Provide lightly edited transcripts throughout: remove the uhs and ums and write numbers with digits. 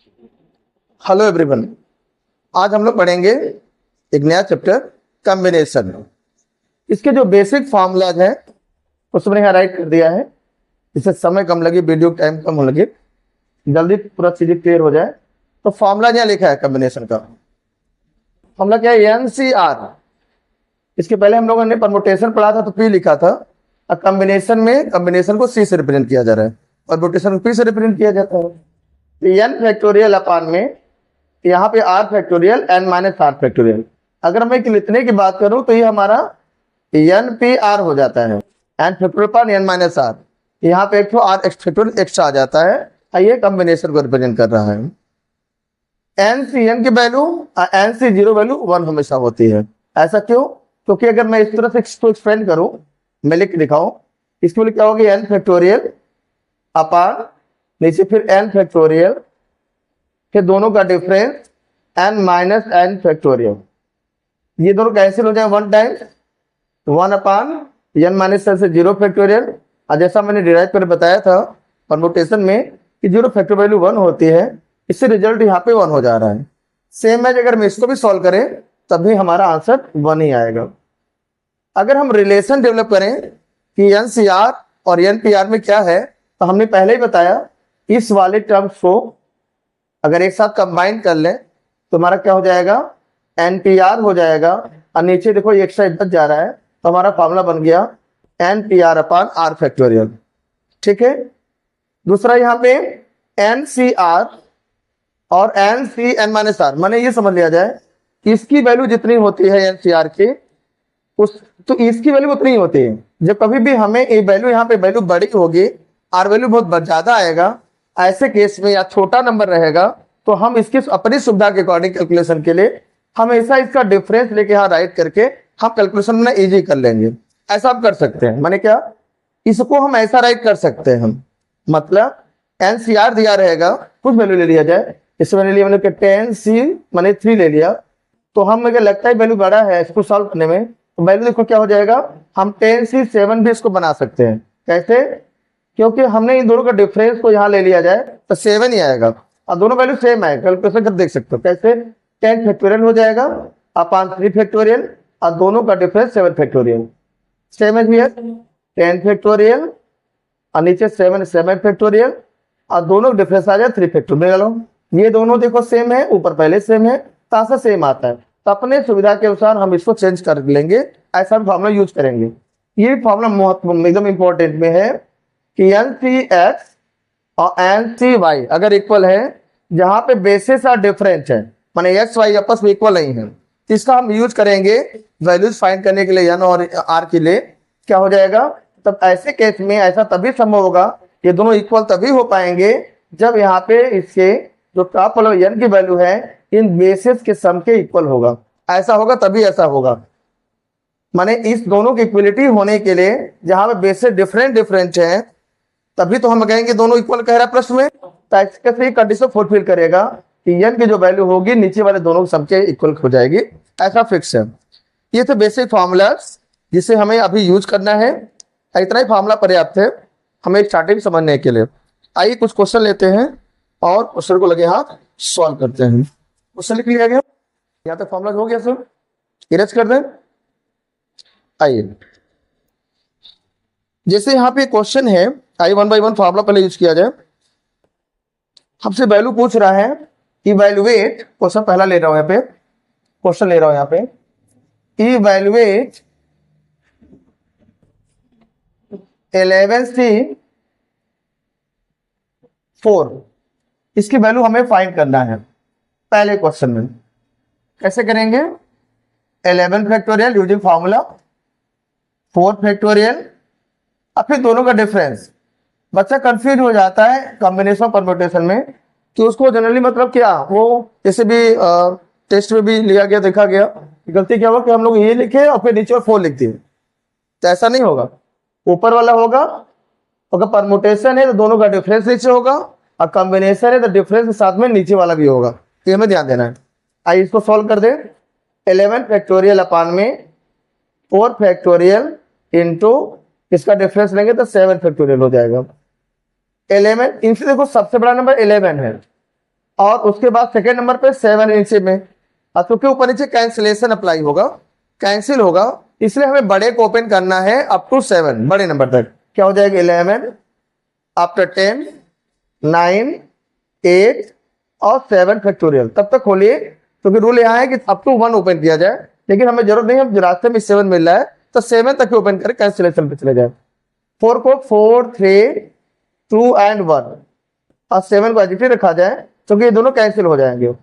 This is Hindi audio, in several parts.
Hello everyone. आज हम लोग पढ़ेंगे एक नया चैप्टर कॉम्बिनेशन। इसके जो बेसिक फार्मूलाज हैं उसमें यहाँ राइट कर दिया है, इससे समय कम लगे, वीडियो टाइम कम हो लगे, जल्दी पूरा चीजें क्लियर हो जाए। तो फार्मूला यहाँ लिखा है कॉम्बिनेशन का। फार्मूला क्या है? NCR। इसके पहले हम लोगों ने परमुटेशन पढ़ा था तो P लिखा था, और कॉम्बिनेशन में कॉम्बिनेशन को C से रिप्रेजेंट किया जा रहा है, परमुटेशन को P से रिप्रेजेंट किया जाता है। तो n फैक्टोरियल अपान में यहाँ पे r factorial n minus r factorial. अगर मैं लिखने की बात करूं तो ये हमारा NPR हो जाता है, n फैक्टोरियल अपान n माइनस r। यहाँ पे एक तो r फैक्टोरियल एक्स्ट्रा आ जाता है, ये कॉम्बिनेशन को रिप्रेजेंट कर रहा है। NCn की वैल्यू NC0 वैल्यू 1 हमेशा होती है। ऐसा क्यों? क्योंकि अगर मैं इस तरह से इसको एक्सपेंड करूं, मैं लिख दिखाऊं, इसके लिए क्या होगी? n फैक्टोरियल अपान नीचे फिर n फैक्टोरियल, फिर दोनों का difference n minus n factorial. ये दोनों कैंसिल हो जाए वन टाइम, 1 अपान n माइनस n से 0 फैक्टोरियल। और जैसा मैंने डिराइव कर बताया था परमुटेशन में कि 0 फैक्टोरियल वैल्यू 1 होती है, इससे रिजल्ट यहाँ पे 1 हो जा रहा है। सेम है, अगर मैं इसको भी सॉल्व करें तभी हमारा आंसर 1 ही आएगा। अगर हम रिलेशन डेवलप करें कि NCR और NPR में क्या है, तो हमने पहले ही बताया, इस वाले टर्म्स को अगर एक साथ कंबाइन कर लें तो हमारा क्या हो जाएगा? NPR हो जाएगा। और नीचे देखो ये एक्स्ट्रा इधर जा रहा है, तो हमारा फार्मूला बन गया NPR अपान r फैक्टोरियल। ठीक है। दूसरा यहाँ पे NCR और NCn माइनस r, माने ये समझ लिया जाए इसकी वैल्यू जितनी होती है NCR की, उस तो इसकी वैल्यू उतनी ही होती है। जब कभी भी हमें ये वैल्यू यहाँ पे वैल्यू बड़ी होगी, r वैल्यू बहुत ज्यादा आएगा, ऐसे केस में या छोटा नंबर रहेगा, तो हम इसकी अपनी सुविधा के अकॉर्डिंग कैलकुलेशन के लिए हमेशा इसका डिफरेंस लेके यहाँ राइट करके हम कैलकुलेशन में इजी कर लेंगे। ऐसा आप कर सकते हैं। माने क्या? इसको हम ऐसा राइट कर सकते हैं, हम मतलब NCR दिया रहेगा, कुछ वैल्यू ले लिया जाए, इससे मैंने लिया, मतलब 10C माने 3 ले लिया, तो हम मुझे लगता है वैल्यू बड़ा है, इसको सॉल्व करने में तो वैल्यू देखो क्या हो जाएगा, हम 10C7 भी इसको बना सकते हैं। कैसे? क्योंकि हमने इन दोनों का डिफरेंस को यहाँ ले लिया जाए तो 7 ही आएगा, और दोनों वैल्यू सेम है, कैलकुलेशन कर देख सकते हो। कैसे? 10 फैक्टोरियल हो जाएगा अपान 3 फैक्टोरियल, और दोनों का डिफरेंस 7 फैक्टोरियल। सेम है भैया, 10 फैक्टोरियल और नीचे 7 फैक्टोरियल, और दोनों डिफरेंस आ जाए 3 फैक्टोरियल। ये दोनों देखो सेम है, ऊपर पहले सेम है, तासा सेम आता है, तो अपने सुविधा के अनुसार हम इसको चेंज कर लेंगे, ऐसा भी फॉर्मूला यूज करेंगे। ये फॉर्मूला एकदम इंपॉर्टेंट में है कि NCX और NCY अगर इक्वल है, जहां पे बेसिस और डिफरेंट है, माने x y आपस में इक्वल नहीं है, तो इसका हम यूज करेंगे वैल्यूज फाइंड करने के लिए n और r के लिए। क्या हो जाएगा? तब ऐसे केस में ऐसा तभी संभव होगा, ये दोनों इक्वल तभी हो पाएंगे जब यहाँ पे इसके जो टॉप वाला n की वैल्यू है इन बेसिस के सम के इक्वल होगा। ऐसा होगा तभी ऐसा होगा, माने इस दोनों की इक्वलिटी होने के लिए जहां पे बेसिस डिफरेंट है, तभी तो हम कहेंगे दोनों इक्वल कह रहा है प्रश्न में, तो ऐसे कंडीशन फुलफिल करेगा कि n की जो वैल्यू होगी नीचे वाले दोनों सम के इक्वल हो जाएगी, ऐसा फिक्स है। ये थे बेसिक फार्मूला जिसे हमें अभी यूज करना है। इतना ही फार्मूला पर्याप्त है हमें स्टार्टिंग समझने के लिए। आइए कुछ क्वेश्चन लेते हैं और क्वेश्चन को लगे हाथ सॉल्व करते हैं। क्वेश्चन लिख लिया गया, यहाँ तक फार्मूला हो गया सर, इरेज कर दें। आइए, जैसे यहाँ पे क्वेश्चन है, आइए 1 बाय 1 फार्मूला पहले यूज किया जाए। हमसे वैल्यू पूछ रहा है, इवैल्यूएट, क्वेश्चन पहला ले रहा हूं यहाँ पे, क्वेश्चन ले रहा हूं यहाँ पे, इवैल्यूएट 11C4, इसकी वैल्यू हमें फाइंड करना है पहले क्वेश्चन में। कैसे करेंगे? 11 फैक्टोरियल यूजिंग फार्मूला, 4 फैक्टोरियल, अब फिर दोनों का डिफरेंस। बच्चा कंफ्यूज हो जाता है कॉम्बिनेशन परम्यूटेशन में कि उसको जनरली मतलब क्या, वो जैसे भी टेस्ट में भी लिया गया, देखा गया, गलती क्या हुआ कि हम लोग ये लिखे और फिर नीचे 4 लिख दिए, तो ऐसा नहीं होगा। ऊपर वाला होगा, अगर परम्यूटेशन है तो दोनों का डिफरेंस नीचे होगा, और कॉम्बिनेशन है तो डिफरेंस के साथ में नीचे वाला भी होगा, ये हमें ध्यान देना है। आइए इसको सॉल्व कर दे। 11 फैक्टोरियल अपान में 4 फैक्टोरियल इंटू इसका डिफरेंस लेंगे तो 7 फैक्टोरियल हो जाएगा। 11 इनसे देखो सबसे बड़ा नंबर 11 है, और उसके बाद सेकेंड नंबर पे 7 नीचे में। और क्योंकि ऊपर नीचे कैंसिलेशन अप्लाई होगा, कैंसिल होगा, इसलिए हमें बड़े को ओपन करना है अप टू 7, बड़े नंबर तक। क्या हो जाएगा 11 आफ्टर 10 9 8 और 7 फैक्टोरियल। तब तक खोलिए, क्योंकि रूल यहाँ है कि अप टू 1 ओपन किया जाए, लेकिन हमें जरूरत नहीं है, हम रास्ते में 7 मिल रहा है तो 7 तक ही ओपन करके कैंसिलेशन पे चले जाए। 4 को 4 3 2 एंड 1 और 7 को एडिटिव रखा जाए, क्योंकि ये दोनों कैंसिल हो जाएंगे।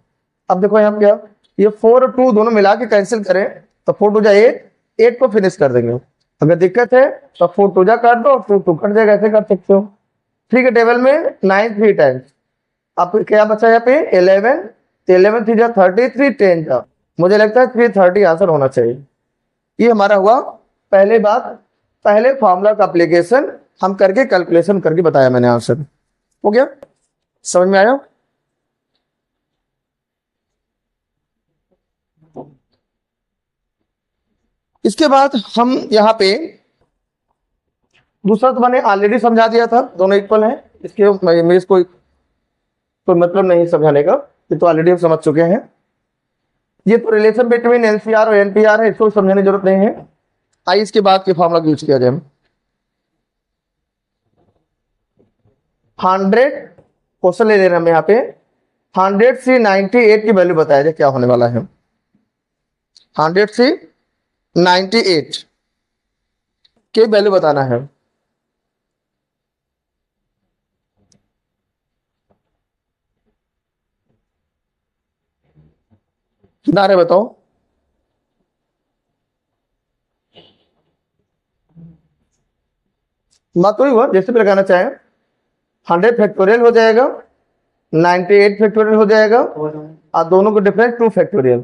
अब देखो यहाँ क्या, ये 4 और 2 दोनों मिला के कैंसिल करें तो 4 2 जा 8, 8 को फिनिश कर देंगे। अगर दिक्कत है तो 4 2 जा काट दो, 2 2 कट जाएगा, ऐसे कर सकते हो। ठीक है, टेबल में 9 3 टाइम्स। अब क्या बचा यहाँ पे 11, 11 3 जा 33, 10 जा, मुझे लगता है 330 आंसर होना चाहिए। ये हमारा हुआ पहले बात, पहले फॉर्मूला का एप्लीकेशन हम करके कैलकुलेशन करके बताया मैंने, आंसर हो गया, समझ में आया। इसके बाद हम यहाँ पे दूसरा तो मैंने ऑलरेडी समझा दिया था, दोनों इक्वल हैं, इसके मेरे कोई मतलब नहीं समझाने का, ये तो ऑलरेडी हम समझ चुके हैं। ये तो रिलेशन बिटवीन एनसीआर और एनपीआर है, इसको समझने की जरूरत नहीं है। आइए इसके बाद के फॉर्मूला यूज किया जाए। 100 क्वेश्चन ले लेना हम यहाँ पे, 100 से 98 की वैल्यू बताया जाए क्या होने वाला है। 100 से 98 की वैल्यू बताना है। कितना है बताओ। मत तो हुआ, जैसे भी लगाना चाहें। 100 फैक्टोरियल हो जाएगा, 98 फैक्टोरियल हो जाएगा, और दोनों को डिफरेंस 2 फैक्टोरियल।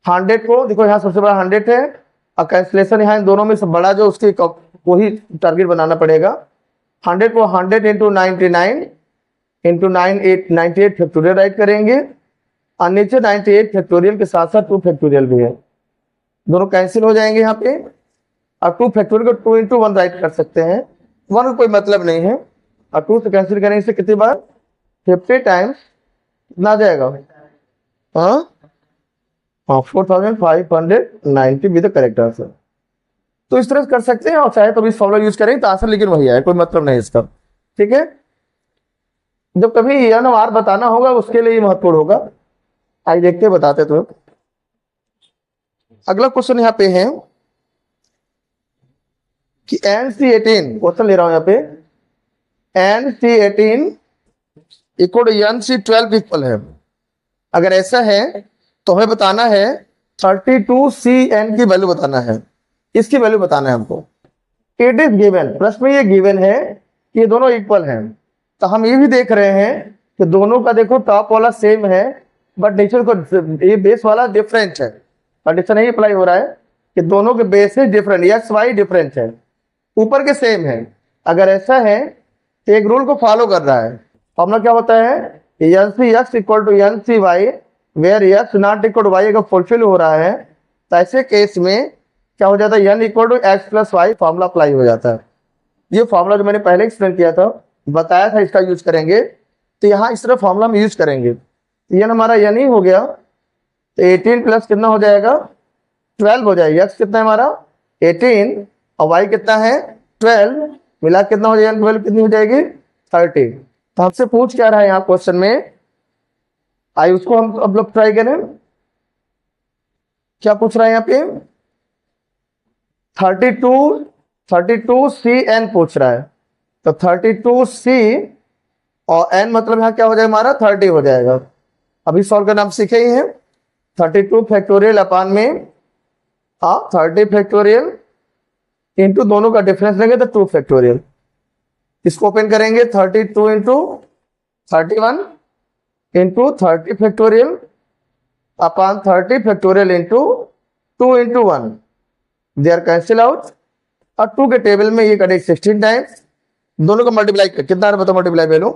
100 को देखो यहाँ सबसे बड़ा 100 है, और कैंसिलेशन यहाँ इन दोनों में सब बड़ा जो उसकी वही टारगेट बनाना पड़ेगा। 100 को 100 इंटू 99 इंटू 98 फैक्टोरियल राइट करेंगे, और नीचे 98 फैक्टोरियल के साथ साथ 2 फैक्टोरियल भी है, दोनों कैंसिल हो जाएंगे यहाँ पे। और 2 फैक्टोरियल को 2 इंटू 1 राइट कर सकते हैं, 1 का कोई मतलब नहीं है, और 2 से कैंसिल करेंगे इसे कितनी बार 50 टाइम्स, कितना आ जाएगा हाँ 4590 विद द करेक्ट आंसर। तो इस तरह से कर सकते हैं, और चाहे तो भी फॉर्मूला यूज करें तो आंसर लेकिन वही आए, कोई मतलब नहीं इसका। ठीक है, जब कभी एन और आर बताना होगा उसके लिए महत्वपूर्ण होगा। आइए देखते बताते तो। अगला क्वेश्चन यहाँ पे है कि NC18 क्वेश्चन ले रहा हूं यहाँ पे, NC18 equal to NC12 equal है। अगर ऐसा है तो हमें बताना है 32CN की वैल्यू बताना है, इसकी वैल्यू बताना है हमको। इट इज गिवन, प्रश्न में ये गिवन है कि ये दोनों इक्वल हैं, तो हम ये भी देख रहे हैं कि दोनों का देखो टॉप वाला सेम है, बट नीचे को ये बेस वाला डिफरेंट है। कंडीशन नहीं अप्लाई हो रहा है कि दोनों के basis different, X Y different है, ऊपर के सेम है। अगर ऐसा है तो एक रूल को फॉलो कर रहा है। फॉर्मूला क्या होता है, N C X equal to N C Y where X not equal to Y अगर फुलफिल हो रहा है तो ऐसे केस में क्या हो जाता है, N equal to X plus Y formula apply हो जाता है। ये फॉर्मूला जो मैंने पहले एक्सप्लेन किया था, बताया था इसका यूज करेंगे, तो यहाँ इस तरह फॉर्मूला में यूज करेंगे। एन हमारा एन ही हो गया, तो 18 प्लस कितना हो जाएगा 12 हो जाएगा। एक्स कितना है हमारा 18 और वाई कितना है 12, मिला कितना हो जाएगा, 12 कितनी हो जाएगी 30। तो हमसे पूछ क्या रहा है यहाँ क्वेश्चन में, आइए उसको हम अब लोग ट्राई करें। क्या पूछ रहा है यहाँ पे 32CN पूछ रहा है, तो 32C और N मतलब यहाँ क्या हो जाएगा हमारा 30 हो जाएगा। अभी सॉल्व करना हम सीखे ही हैं। 32 फैक्टोरियल अपान में 30 फैक्टोरियल इंटू दोनों का डिफरेंस लेंगे तो 2 फैक्टोरियल। इसको ओपन करेंगे 32 into 31 into 30 factorial upon 30 factorial into 2 into 1, they are cancel out. और 2 के टेबल में ये करें 16 टाइम्स, दोनों को मल्टीप्लाई कर कितना बताओ, मल्टीप्लाई वैल्यू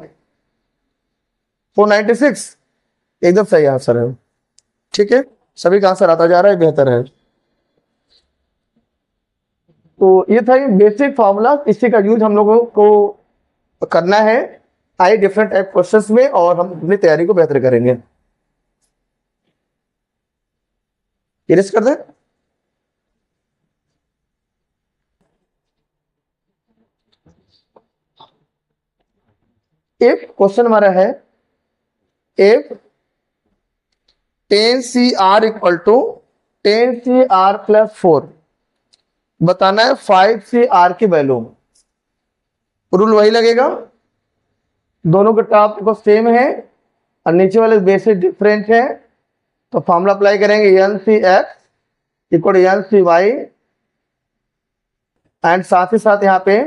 496, एकदम सही आंसर है। ठीक है, सभी का आंसर आता जा रहा है, बेहतर है। तो ये था बेसिक फार्मूला, इसी का यूज हम लोगों को करना है आइए डिफरेंट टाइप क्वेश्चंस में और हम अपनी तैयारी को बेहतर करेंगे। इरेज कर दें। इफ क्वेश्चन हमारा है if 10CR equal to 10CR plus 4, बताना है 5CR की वैल्यू। रूल वही लगेगा, दोनों के टॉप को सेम है और नीचे वाले बेसिस डिफरेंट है, तो फॉर्मूला अप्लाई करेंगे NCX इक्वल NCY एंड साथ ही साथ यहाँ पे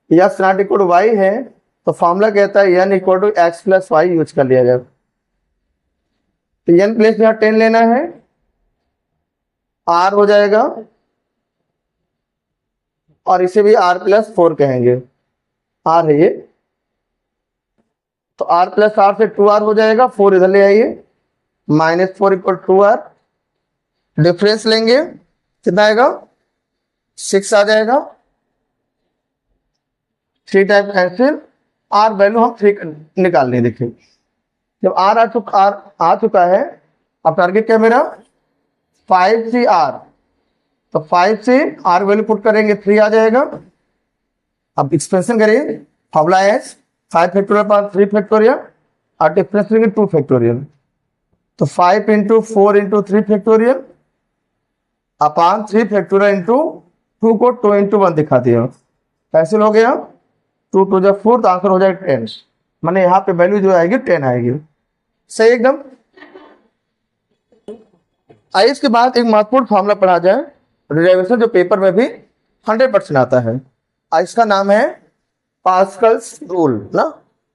X not equal to Y है, तो फॉर्मूला कहता है n equal to X plus Y use कर लिया जाए। तो n प्लेस यहाँ 10 लेना है, r हो जाएगा और इसे भी r प्लस 4 कहेंगे, r है ये, तो r प्लस r से 2r हो जाएगा, 4 इधर ले आइए, -4 इक्वल 2r, डिफरेंस लेंगे कितना आएगा 6 आ जाएगा, 3 टाइप कैंसिल, r वैल्यू हम 3 निकाल लें। देखिए जब r आ चुका है, अब टारगेट क्या मेरा 5CR, तो 5 से r वैल्यू पुट करेंगे 3 आ जाएगा। अब एक्सपेंशन करिए, फॉर्मूला है 5 फैक्टोरियल पर 3 फैक्टोरियल और डिफरेंस लेंगे 2 फैक्टोरियल, तो 5 into 4 into 3 factorial upon 3 factorial into 2 को 2 इंटू 1 दिखा दिया, कैंसिल हो गया, 2 2 जब 4, तो आंसर हो जाएगा 10, माने यहाँ पे वैल्यू जो आएगी 10 आएगी। सही एकदम। आइए इसके बाद एक महत्वपूर्ण फॉर्मूला पढ़ा जाए, डेरिवेशन जो पेपर में भी 100% आता है, इसका नाम है पास्कल्स रूल ना,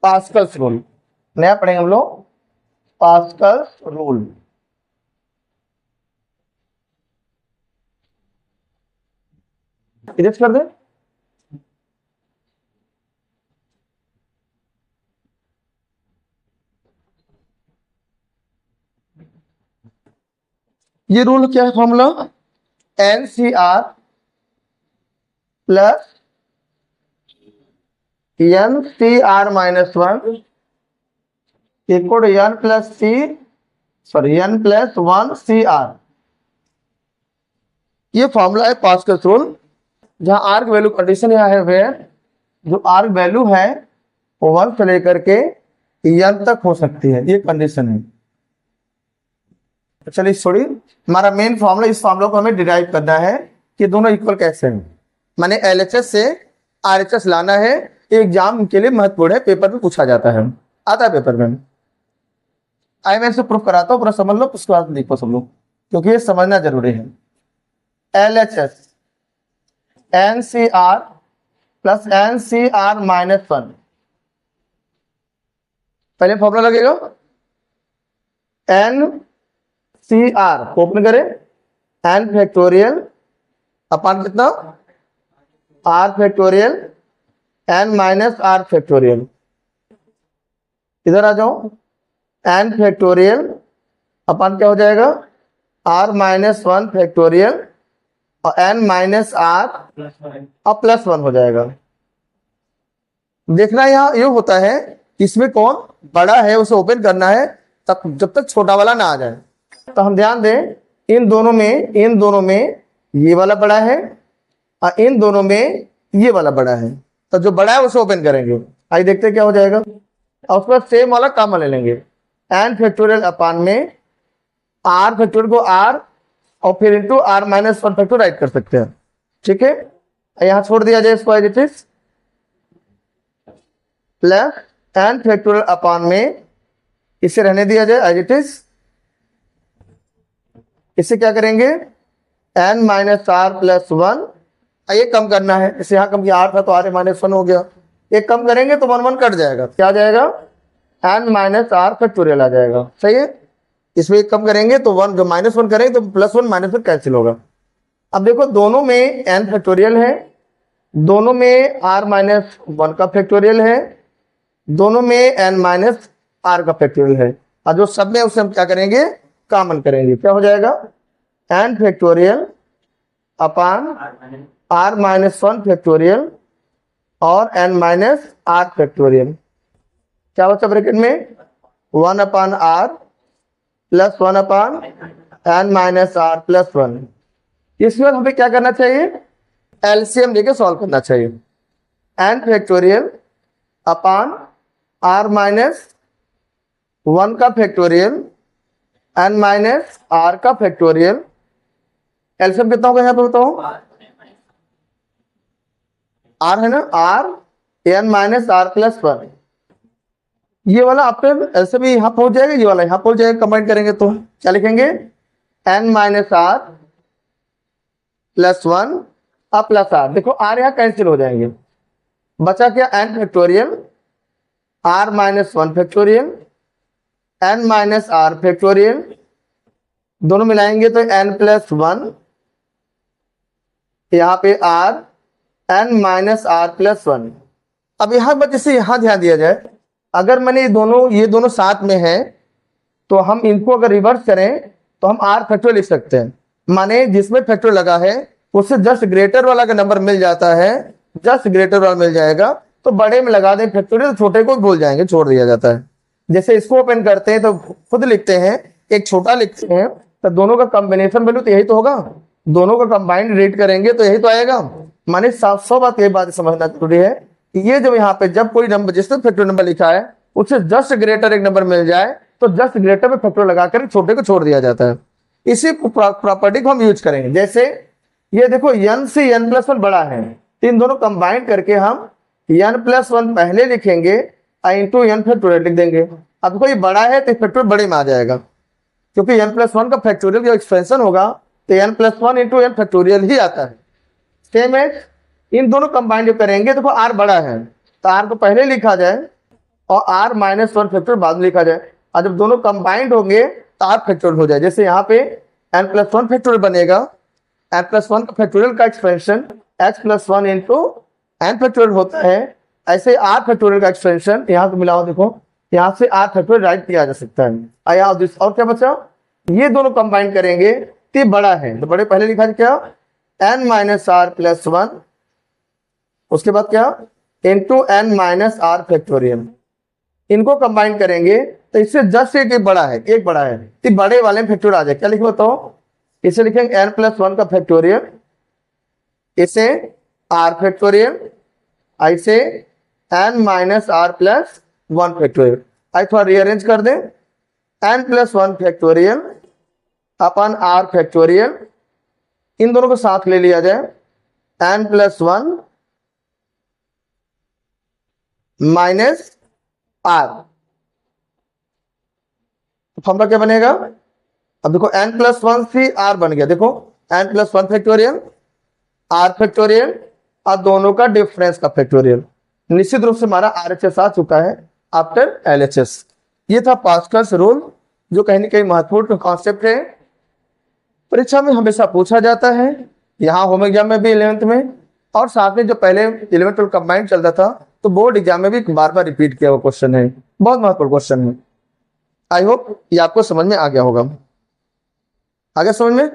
पास्कल्स रूल, नया पढ़ेंगे हम लोग पास्कल्स रूल। इरेज कर दे। ये रूल क्या है, formula NCR plus NCR minus 1 equal n plus n plus 1 CR। ये फॉर्मूला है पास्कल्स रूल, जहां आर्क वैल्यू कंडीशन यहाँ है, वेयर जो आर्क वैल्यू है वो 1 से लेकर के n तक हो सकती है, ये कंडीशन है। चलिए छोड़िए, हमारा मेन फॉर्मूला, इस फॉर्मूला को हमें डिराइव करना है कि दोनों इक्वल कैसे हैं, माने LHS से RHS लाना है। एग्जाम के लिए महत्वपूर्ण है, पेपर में पूछा जाता है, आता है पेपर में। आई मैं इसे प्रूफ कराता हूँ, पूरा समझ लो, उसके बाद लिखो सब लोग, क्योंकि ये समझना जरूरी है। LHS NCR plus NCR minus 1, पहले फॉर्मूला लगेगा NCR को ओपन करें, n फैक्टोरियल अपन कितना r factorial n minus r factorial, इधर आ जाओ, n फैक्टोरियल अपन क्या हो जाएगा r माइनस 1 फैक्टोरियल और n माइनस r और प्लस 1 हो जाएगा। देखना यहाँ ये होता है इसमें कौन बड़ा है उसे ओपन करना है, तब जब तक छोटा वाला ना आ जाए। तो हम ध्यान दें, इन दोनों में ये वाला बड़ा है और इन दोनों में ये वाला बड़ा है, तो जो बड़ा है उसे ओपन करेंगे। आइए देखते हैं क्या हो जाएगा, और उसके बाद सेम वाला कॉमन ले लेंगे, n फैक्टोरियल अपान में r फैक्टोरियल को r और फिर into r minus 1 factor right कर सकते हैं। ठीक है, यहां छोड़ दिया जाए इसको as it is, plus n factorial upon में इसे रहने दिया जाए एज इट इज, इसे क्या करेंगे n माइनस आर प्लस 1, ये कम करना है, इसे यहाँ कम किया, r था तो r माइनस 1 हो गया, एक कम करेंगे तो 1 1 कट जाएगा, क्या आ जाएगा n माइनस आर फैक्टोरियल आ जाएगा। सही है, इसमें एक कम करेंगे तो 1, जो माइनस 1 करेंगे तो प्लस 1 माइनस 1 कैंसिल होगा। अब देखो दोनों में n फैक्टोरियल है, दोनों में r माइनस 1 का फैक्टोरियल है, दोनों में n माइनस r का फैक्टोरियल है, और जो सब में उसे हम क्या करेंगे कॉमन करेंगे, क्या हो जाएगा n फैक्टोरियल अपान r माइनस 1 फैक्टोरियल और n माइनस r फैक्टोरियल। क्या बचा ब्रैकेट में 1/r plus 1/n minus r plus 1। इसके बाद हमें क्या करना चाहिए, एलसीएम लेके सॉल्व करना चाहिए। n फैक्टोरियल अपान r माइनस 1 का फैक्टोरियल n माइनस r का फैक्टोरियल। एलसीएम कितना होगा यहाँ पे बताओ, r है ना, r n minus r plus 1। ये वाला आपके ऐसे भी यहाँ पहुंच जाएगा, ये वाला यहाँ पहुंच जाएगा, कंबाइन करेंगे तो क्या लिखेंगे, n माइनस r प्लस 1 अब प्लस r। देखो r यहाँ कैंसिल हो जाएंगे, बचा क्या n factorial r minus 1 factorial n minus r factorial, दोनों मिलाएंगे तो n प्लस 1, यहाँ पे r n minus r plus 1। अब यहाँ बच्चे से यहाँ ध्यान दिया जाए, अगर मैंने ये दोनों साथ में हैं तो हम इनको अगर रिवर्स करें तो हम r फैक्टोरियल लिख सकते हैं। माने जिसमें फैक्टोरियल लगा है उससे जस्ट ग्रेटर वाला का नंबर मिल जाता है, जस्ट ग्रेटर वाला मिल जाएगा तो बड़े में लगा दें फैक्टोरियल, तो छोटे को भूल जाएंगे, छोड़ दिया जाता है। जैसे इसको ओपन करते हैं तो खुद लिखते हैं, एक छोटा लिखते हैं तो दोनों का कॉम्बिनेशन वैल्यू तो यही तो होगा, दोनों का कंबाइंड रेट करेंगे तो यही तो आएगा। माने 700 बात ये बात समझना जरूरी है, ये जब यहाँ पे जब कोई नंबर जिसने फैक्टोरियल नंबर लिखा है उससे जस्ट ग्रेटर एक नंबर मिल जाए तो जस्ट ग्रेटर में फैक्टोरियल लगाकर छोटे को छोड़ दिया जाता है। इसी प्रॉपर्टी को हम यूज करेंगे। जैसे ये देखो n से n प्लस 1 बड़ा है, इन दोनों कंबाइन करके हम n प्लस 1 पहले लिखेंगे इंटू n फैक्टोरियल लिख देंगे। अब देखो ये बड़ा है तो फैक्टोरियल बड़े में आ जाएगा, क्योंकि n प्लस 1 का फैक्टोरियल जो एक्सपेंशन होगा तो n plus 1 into n factorial ही आता है। सेम है, इन दोनों कंबाइन जो करेंगे देखो r बड़ा है तो r को पहले लिखा जाए और r माइनस 1 फैक्टोरियल बाद में लिखा जाए, और जब दोनों कंबाइंड होंगे तो r फैक्टोरियल हो जाए। जैसे यहाँ पे n प्लस 1 फैक्टोरियल बनेगा, n प्लस 1 का फैक्टोरियल का expansion h plus 1 into n factorial होता है, ऐसे r फैक्टोरियल का एक्सपेंशन यहाँ से मिलाओ, देखो यहाँ से r फैक्टोरियल राइट किया जा सकता है। और क्या बचा, ये दोनों कंबाइन करेंगे तो बड़ा है तो बड़े पहले लिखा क्या n माइनस r प्लस 1, उसके बाद क्या into n minus r factorial. इनको कंबाइन करेंगे तो इससे जस्ट एक बड़ा है, एक बड़ा है तो बड़े वाले में फैक्टोरियल आ जाए। क्या लिखे बताओ, इसे लिखेंगे n प्लस 1 का फैक्टोरियल, इसे r फैक्टोरियल, ऐसे n minus r plus 1 factorial. आई थोड़ा रीअरेंज कर दें, n plus 1 factorial upon r factorial, इन दोनों को साथ ले लिया जाए, n plus 1 minus r, formula क्या बनेगा, अब देखो n प्लस 1 से r बन गया, देखो n plus 1 factorial r factorial और दोनों का डिफरेंस का फैक्टोरियल। निश्चित रूप से हमारा RHS आ चुका है आफ्टर LHS। ये था पास्कल्स रूल, जो कहीं ना कहीं महत्वपूर्ण कॉन्सेप्ट है, परीक्षा में हमेशा पूछा जाता है, यहाँ होम एग्जाम में भी 11th में, और साथ में जो पहले 11th और कंबाइंड चल रहा था तो बोर्ड एग्जाम में भी बार बार रिपीट किया हुआ क्वेश्चन है, बहुत महत्वपूर्ण क्वेश्चन है। आई होप ये आपको समझ में आ गया होगा। आ गया समझ में?